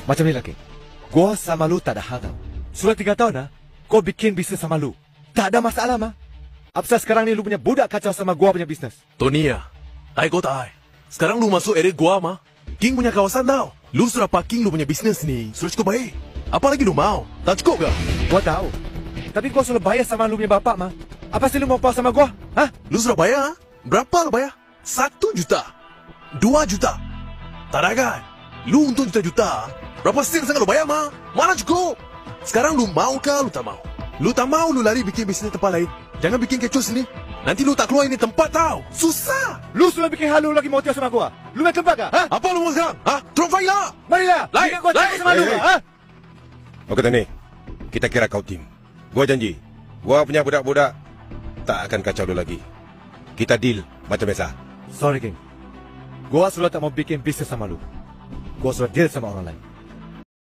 Macam ni lagi. Gua sama lu tak ada hal tau. Sudah 3 tahun dah, kau bikin bisnes sama lu. Tak ada masalah mah. Apasal sekarang ni lu punya budak kacau sama gua punya bisnes? Tony ya, kau tahu. Sekarang lu masuk area gua mah. King punya kawasan tau. Lu sudah parking lu punya bisnes ni. Sudah cukup baik. Apa lagi lu mau? Tak cukup ke? Gua tahu. Tapi gua sudah bayar sama lu punya bapak mah. Apa sih lu mau pau sama gua? Hah? Lu sudah bayar? Berapa lu bayar? 1 juta? 2 juta? Tak ada kan? Lu untung juta-juta. Berapa sen sangat lu bayar mah? Mana cukup? Sekarang lu mau ke lu tak mau? Lu tak mau lu lari bikin bisnes tempat lain. Jangan bikin kecoh sini. Nanti lu tak keluar ini tempat tau. Susah. Lu sudah bikin halu lagi mau sama gua. Lu nak tempat ke? Ha? Apa lu mau sekarang? Ha? Terus fight lah. Marilah. Lain, Jangan gua cakap sama lu. Ha? Okey Tony, kita kira kau tim. Gua janji, gua punya budak-budak tak akan kacau lu lagi. Kita deal macam biasa. Sorry King. Gua sudah tak mau bikin bisnes sama lu. Gua sudah deal sama orang lain.